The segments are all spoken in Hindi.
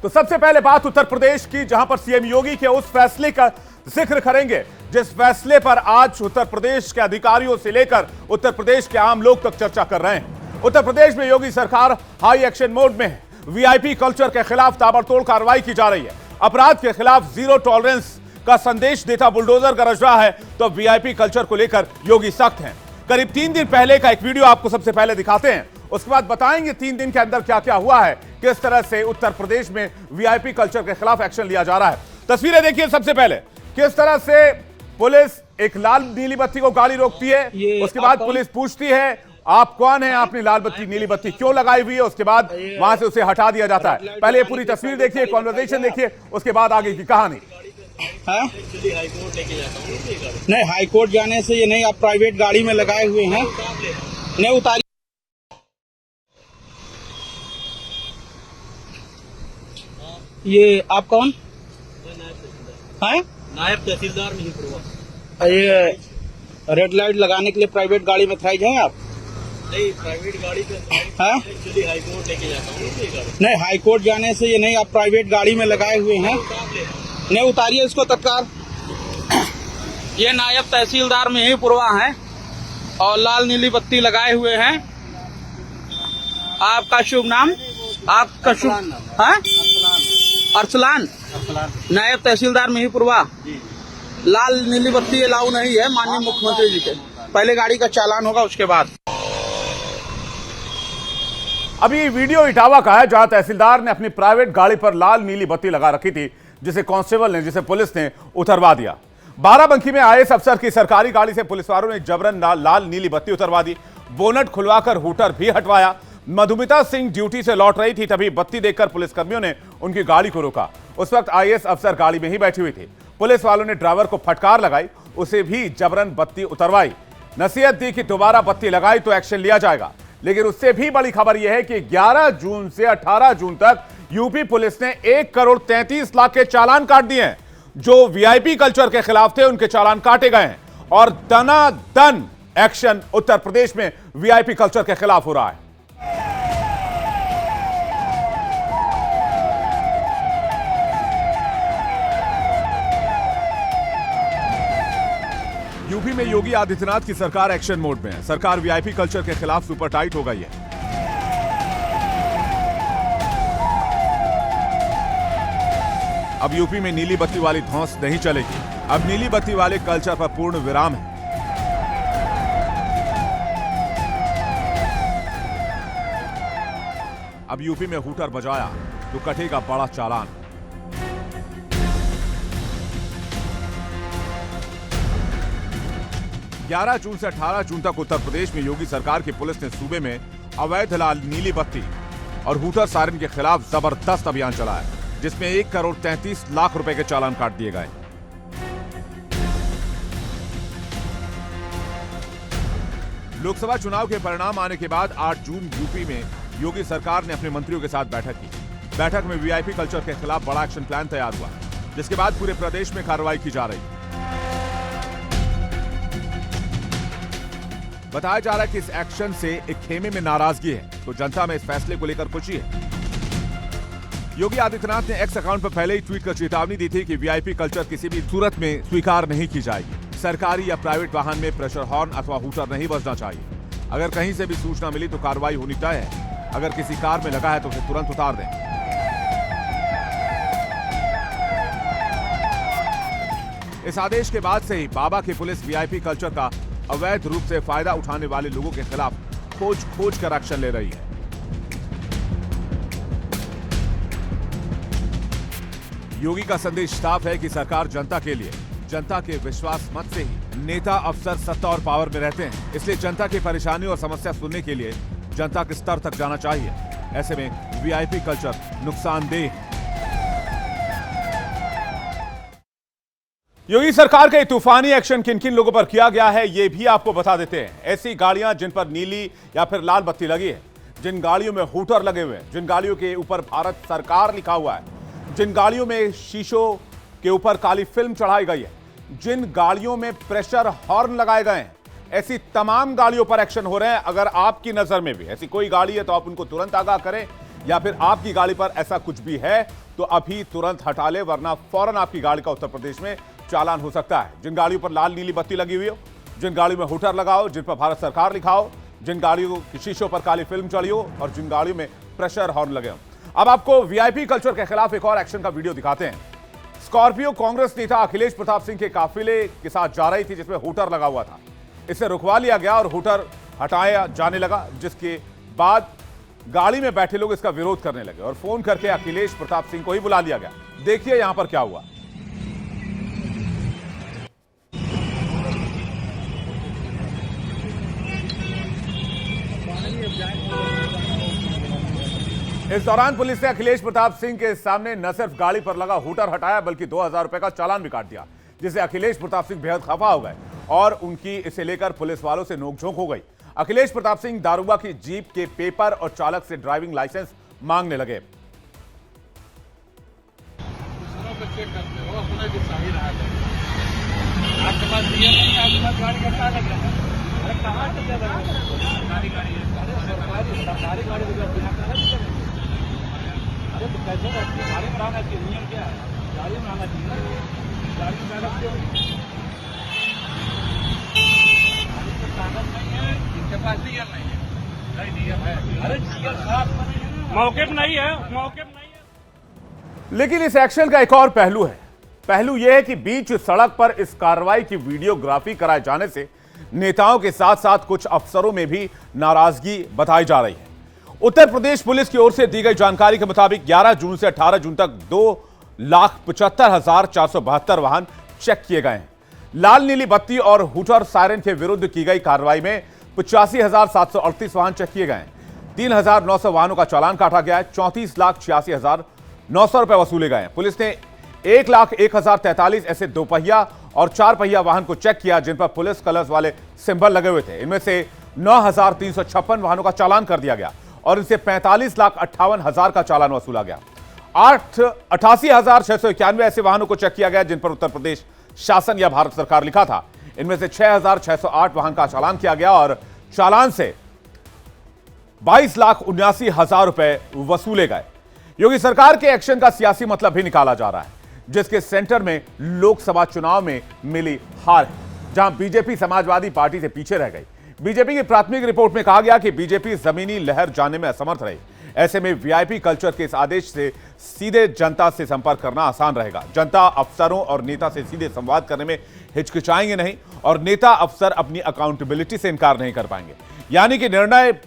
तो सबसे पहले बात उत्तर प्रदेश की, जहां पर सीएम योगी के उस फैसले का जिक्र करेंगे जिस फैसले पर आज उत्तर प्रदेश के अधिकारियों से लेकर उत्तर प्रदेश के आम लोग तक चर्चा कर रहे हैं। उत्तर प्रदेश में योगी सरकार हाई एक्शन मोड में है। वीआईपी कल्चर के खिलाफ ताबड़तोड़ कार्रवाई की जा रही है। अपराध के खिलाफ जीरो टॉलरेंस का संदेश देता बुलडोजर गरज रहा है, तो वीआईपी कल्चर को लेकर योगी सख्त हैं। करीब 3 दिन पहले का एक वीडियो आपको सबसे पहले दिखाते हैं, उसके बाद बताएंगे 3 दिन के अंदर क्या क्या हुआ है, किस तरह से उत्तर प्रदेश में वीआईपी कल्चर के खिलाफ एक्शन लिया जा रहा है। तस्वीरें देखिए। सबसे पहले किस तरह से पुलिस एक लाल नीली बत्ती को गाड़ी रोकती है, उसके बाद पुलिस पूछती है आप कौन हैं, आपने लाल बत्ती नीली बत्ती क्यों लगाई हुई है, उसके बाद वहां से उसे हटा दिया जाता है। पहले ये पूरी तस्वीर देखिए, कॉन्वर्सेशन देखिए, उसके बाद आगे की कहानी। नहीं, हाई कोर्ट जाने से ये नहीं, आप प्राइवेट गाड़ी में लगाए हुए हैं, नहीं उतारिए। ये आप कौन है? नायब तहसीलदार मिहींपुरवा। ये रेड लाइट लगाने के लिए प्राइवेट गाड़ी में थराइज हैं आप? नहीं, प्राइवेट गाड़ी पे एक्चुअली हाई कोर्ट लेके जाता हूँ। नहीं, हाई कोर्ट जाने से ये नहीं, आप प्राइवेट गाड़ी में लगाए हुए हैं, नहीं उतारिए इसको तत्काल। ये नायब तहसीलदार मिहींपुरवा हैं और लाल नीली बत्ती लगाए हुए हैं। आपका शुभ नाम? आपका शुभ है? अरसलान। नायब तहसीलदार मिहींपुरवा। लाल नीली बत्ती अलाउ नहीं है माननीय मुख्यमंत्री जी के। पहले गाड़ी का चालान होगा, उसके बाद। अभी वीडियो इटावा का है, जहां तहसीलदार ने अपनी प्राइवेट गाड़ी पर लाल नीली बत्ती लगा रखी थी, जिसे कांस्टेबल ने, जिसे पुलिस ने उतरवा दिया। बाराबंकी में आईएएस अफसर की सरकारी गाड़ी से पुलिस वालों ने जबरन लाल नीली बत्ती उतरवा दी। बोनट खुलवाकर हूटर भी हटवाया। मधुमिता सिंह ड्यूटी से लौट रही थी, तभी बत्ती देखकर पुलिसकर्मियों ने उनकी गाड़ी को रोका। उस वक्त आईएएस अफसर गाड़ी में ही बैठी हुई थी। पुलिस वालों ने ड्राइवर को फटकार लगाई, उसे भी जबरन बत्ती उतरवाई। नसीहत दी कि दोबारा बत्ती लगाई तो एक्शन लिया जाएगा। लेकिन उससे भी बड़ी खबर यह है कि 11 जून से 18 जून तक यूपी पुलिस ने 1 करोड़ 33 लाख के चालान काट दिए हैं। जो वीआईपी कल्चर के खिलाफ थे, उनके चालान काटे गए हैं और दनादन एक्शन उत्तर प्रदेश में वीआईपी कल्चर के खिलाफ हो रहा है। यूपी में योगी आदित्यनाथ की सरकार एक्शन मोड में है। सरकार वीआईपी कल्चर के खिलाफ सुपर टाइट हो गई है। अब यूपी में नीली बत्ती वाली धौंस नहीं चलेगी। अब नीली बत्ती वाले कल्चर पर पूर्ण विराम है। अब यूपी में हूटर बजाया तो कटेगा बड़ा चालान। ग्यारह जून से 18 जून तक उत्तर प्रदेश में योगी सरकार की पुलिस ने सूबे में अवैध लाल नीली बत्ती और हूटर सायरन के खिलाफ जबरदस्त अभियान चलाया, जिसमें 1 करोड़ 33 लाख रुपए के चालान काट दिए गए। लोकसभा चुनाव के परिणाम आने के बाद 8 जून यूपी में योगी सरकार ने अपने मंत्रियों के साथ बैठक की। बैठक में वीआईपी कल्चर के खिलाफ बड़ा एक्शन प्लान तैयार हुआ, जिसके बाद पूरे प्रदेश में कार्रवाई की जा रही है। बताया जा रहा है कि इस एक्शन से एक खेमे में नाराजगी है, तो जनता में इस फैसले को लेकर खुशी है। योगी आदित्यनाथ ने एक्स अकाउंट पर पहले ही ट्वीट कर चेतावनी दी थी कि वीआईपी कल्चर किसी भी सूरत में स्वीकार नहीं की जाएगी। सरकारी या प्राइवेट वाहन में प्रेशर हॉर्न अथवा हूटर नहीं बजना चाहिए। अगर कहीं से भी सूचना मिली तो कार्रवाई होनी तय है। अगर किसी कार में लगा है तो उसे तुरंत उतार दें। इस आदेश के बाद से ही बाबा की पुलिस वीआईपी कल्चर का अवैध रूप से फायदा उठाने वाले लोगों के खिलाफ खोज कर एक्शन ले रही है। योगी का संदेश साफ है कि सरकार जनता के लिए, जनता के विश्वास मत से ही नेता अफसर सत्ता और पावर में रहते हैं। इसलिए जनता की परेशानी और समस्या सुनने के लिए जनता के स्तर तक जाना चाहिए। ऐसे में वीआईपी कल्चर नुकसानदेह है। योगी सरकार का तूफानी एक्शन किन किन लोगों पर किया गया है, यह भी आपको बता देते हैं। ऐसी गाड़ियां जिन पर नीली या फिर लाल बत्ती लगी है, जिन गाड़ियों में हूटर लगे हुए हैं, जिन गाड़ियों के ऊपर भारत सरकार लिखा हुआ है, जिन गाड़ियों में शीशों के ऊपर काली फिल्म चढ़ाई गई है, जिन गाड़ियों में प्रेशर हॉर्न लगाए गए हैं, ऐसी तमाम गाड़ियों पर एक्शन हो रहे हैं। अगर आपकी नजर में भी ऐसी कोई गाड़ी है तो आप उनको तुरंत आगाह करें, या फिर आपकी गाड़ी पर ऐसा कुछ भी है तो अभी तुरंत हटा ले, वरना फौरन आपकी गाड़ी का उत्तर प्रदेश में चालान हो सकता है। जिन गाड़ियों पर लाल नीली बत्ती लगी हुई हो, जिन गाड़ियों में हुटर लगाओ, जिन पर भारत सरकार लिखा हो, जिन गाड़ियों की शीशों पर काली फिल्म चढ़ी हो और जिन गाड़ियों में प्रेशर हॉर्न लगे हो। अब आपको वीआईपी कल्चर के खिलाफ एक और एक्शन का वीडियो दिखाते हैं। स्कॉर्पियो कांग्रेस नेता अखिलेश प्रताप सिंह के काफिले के साथ जा रही थी, जिसमें हुटर लगा हुआ था। इसे रुकवा लिया गया और हुटर हटाया जाने लगा, जिसके बाद गाड़ी में बैठे लोग इसका विरोध करने लगे और फोन करके अखिलेश प्रताप सिंह को ही बुला लिया गया। देखिए यहां पर क्या हुआ। इस दौरान पुलिस ने अखिलेश प्रताप सिंह के सामने न सिर्फ गाड़ी पर लगा हुटर हटाया, बल्कि 2000 रुपए का चालान भी काट दिया, जिससे अखिलेश प्रताप सिंह बेहद खफा हो गए और उनकी इसे लेकर पुलिस वालों से नोकझोंक हो गई। अखिलेश प्रताप सिंह दारुबा की जीप के पेपर और चालक से ड्राइविंग लाइसेंस मांगने लगे। मौके पे नहीं है, मौके पे नहीं है। लेकिन इस एक्शन का एक और पहलू है। पहलू यह है कि बीच सड़क पर इस कार्रवाई की वीडियोग्राफी कराए जाने से नेताओं के साथ साथ कुछ अफसरों में भी नाराजगी बताई जा रही है। उत्तर प्रदेश पुलिस की ओर से दी गई जानकारी के मुताबिक 11 जून से 18 जून तक 2,75,472 वाहन चेक किए गए हैं। लाल नीली बत्ती और हुटर सायरन के विरुद्ध की गई कार्रवाई में 85,738 वाहन चेक किए गए हैं। 3,900 वाहनों का चालान काटा गया है। 34,86,900 रुपए वसूले गए हैं। पुलिस ने 1,01,043 ऐसे दोपहिया और 4 पहिया वाहन को चेक किया, जिन पर पुलिस कलर्स वाले सिंबल लगे हुए थे। इनमें से 9,356 वाहनों का चालान कर दिया गया और इनसे 45,58,000 का चालान वसूला गया। 88,691 ऐसे वाहनों को चेक किया गया जिन पर उत्तर प्रदेश शासन या भारत सरकार लिखा था। इनमें से 6,608 वाहन का चालान किया गया और चालान से 22,79,000 रुपए वसूले गए। योगी सरकार के एक्शन का सियासी मतलब भी निकाला जा रहा है, जिसके सेंटर में लोकसभा चुनाव में मिली हार है, जहां बीजेपी समाजवादी पार्टी से पीछे रह गई। बीजेपी की प्राथमिक रिपोर्ट में कहा गया कि बीजेपी जमीनी लहर जाने में असमर्थ रही। ऐसे में वीआईपी कल्चर के इस आदेश से सीधे जनता से संपर्क करना आसान रहेगा। जनता अफसरों और नेता से सीधे संवाद करने में हिचकिचाएंगे नहीं और नेता अफसर अपनी अकाउंटेबिलिटी से इनकार नहीं कर पाएंगे। यानी कि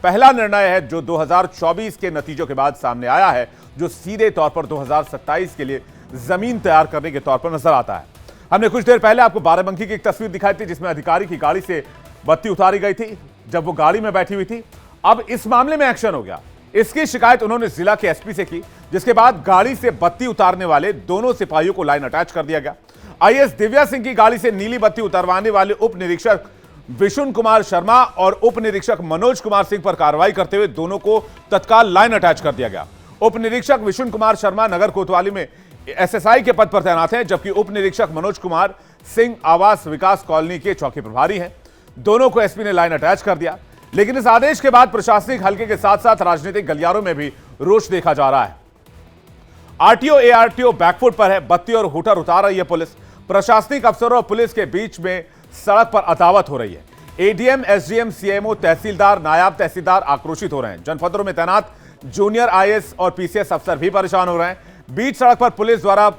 पहला निर्णय है जो 2024 के नतीजों के बाद सामने आया है, जो सीधे तौर पर 2027 के लिए जमीन तैयार करने के तौर पर नजर आता है। हमने कुछ देर पहले आपको बाराबंकी की एक तस्वीर दिखाई थी, जिसमें अधिकारी की गाड़ी से बत्ती उतारी गई थी जब वो गाड़ी में बैठी हुई थी। अब इस मामले में एक्शन हो गया। इसकी शिकायत उन्होंने जिला के एसपी से की, जिसके बाद गाड़ी से बत्ती उतारने वाले दोनों सिपाहियों को लाइन अटैच कर दिया गया। आईएएस दिव्या सिंह की गाड़ी से नीली बत्ती उतरवाने वाले उप निरीक्षक विशुन कुमार शर्मा और उप निरीक्षक मनोज कुमार सिंह पर कार्रवाई करते हुए दोनों को तत्काल लाइन अटैच कर दिया गया। उप निरीक्षक विशुन कुमार शर्मा नगर कोतवाली में एसएसआई के पद पर तैनात हैं, जबकि उप निरीक्षक मनोज कुमार सिंह आवास विकास कॉलोनी के चौकी प्रभारी हैं। दोनों को एसपी ने लाइन अटैच कर दिया। लेकिन इस आदेश के बाद प्रशासनिक हलके के साथ साथ राजनीतिक गलियारों में भी रोष देखा जा रहा है। आरटीओ एआरटीओ बैकफुट पर है। बत्ती और हुटर उतार रही है पुलिस। प्रशासनिक अफसरों और पुलिस के बीच में सड़क पर अदावत हो रही है। एडीएम, एसडीएम, सीएमओ, तहसीलदार, नायब तहसीलदार आक्रोशित हो रहे हैं। जनपदों में तैनात जूनियर आईएएस और पीसीएस अफसर भी परेशान हो रहे हैं। बीच सड़क पर पुलिस द्वारा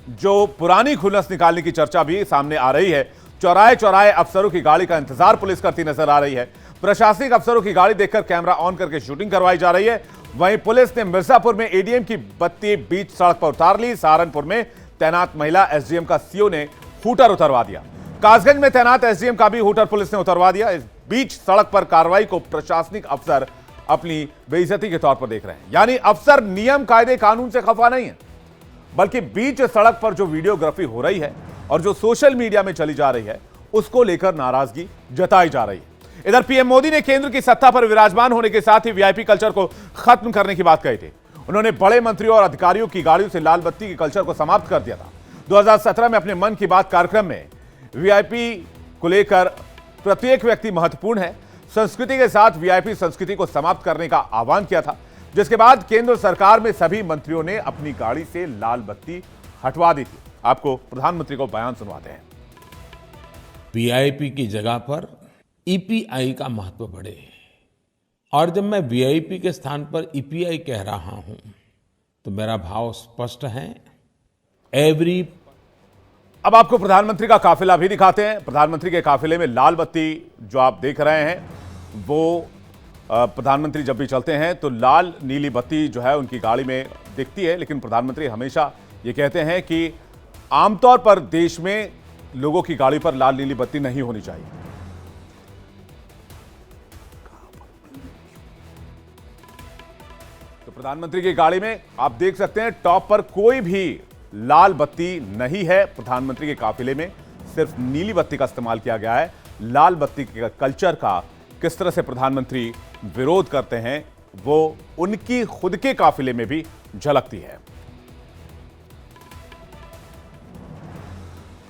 जो पुरानी खुलस निकालने की चर्चा भी सामने आ रही है। चौराहे चौराहे अफसरों की गाड़ी का इंतजार पुलिस करती नजर आ रही है। प्रशासनिक अफसरों की गाड़ी देखकर कैमरा ऑन करके शूटिंग करवाई जा रही है। वहीं पुलिस ने मिर्जापुर में एडीएम की बत्ती बीच सड़क पर उतार ली। सहारनपुर में तैनात महिला एसडीएम का सीओ ने हुटर उतरवा दिया। कासगंज में तैनात एसडीएम का भी हुटर पुलिस ने उतरवा दिया। इस बीच सड़क पर कार्रवाई को प्रशासनिक अफसर अपनी बेइज्जती के तौर पर देख रहे हैं। यानी अफसर नियम कायदे कानून से खफा नहीं है, बल्कि बीच सड़क पर जो वीडियोग्राफी हो रही है और जो सोशल मीडिया में चली जा रही है, उसको लेकर नाराजगी जताई जा रही है। इधर पीएम मोदी ने केंद्र की सत्ता पर विराजमान होने के साथ ही वीआईपी कल्चर को खत्म करने की बात कही थी। उन्होंने बड़े मंत्रियों और अधिकारियों की गाड़ियों से लाल बत्ती के कल्चर को समाप्त कर दिया था। 2017 में अपने मन की बात कार्यक्रम में वीआईपी को लेकर प्रत्येक व्यक्ति महत्वपूर्ण है, संस्कृति के साथ वीआईपी संस्कृति को समाप्त करने का आह्वान किया था। जिसके बाद केंद्र सरकार में सभी मंत्रियों ने अपनी गाड़ी से लाल बत्ती हटवा दी थी। आपको प्रधानमंत्री को बयान सुनवाते हैं। वीआईपी की जगह पर ईपीआई का महत्व बढ़े, और जब मैं वीआईपी के स्थान पर ईपीआई कह रहा हूं तो मेरा भाव स्पष्ट है। अब आपको प्रधानमंत्री का काफिला भी दिखाते हैं। प्रधानमंत्री के काफिले में लाल बत्ती जो आप देख रहे हैं वो प्रधानमंत्री जब भी चलते हैं तो लाल नीली बत्ती जो है उनकी गाड़ी में दिखती है। लेकिन प्रधानमंत्री हमेशा ये कहते हैं कि आमतौर पर देश में लोगों की गाड़ी पर लाल नीली बत्ती नहीं होनी चाहिए। तो प्रधानमंत्री की गाड़ी में आप देख सकते हैं टॉप पर कोई भी लाल बत्ती नहीं है। प्रधानमंत्री के काफिले में सिर्फ नीली बत्ती का इस्तेमाल किया गया है। लाल बत्ती के कल्चर का किस तरह से प्रधानमंत्री विरोध करते हैं वो उनकी खुद के काफिले में भी झलकती है।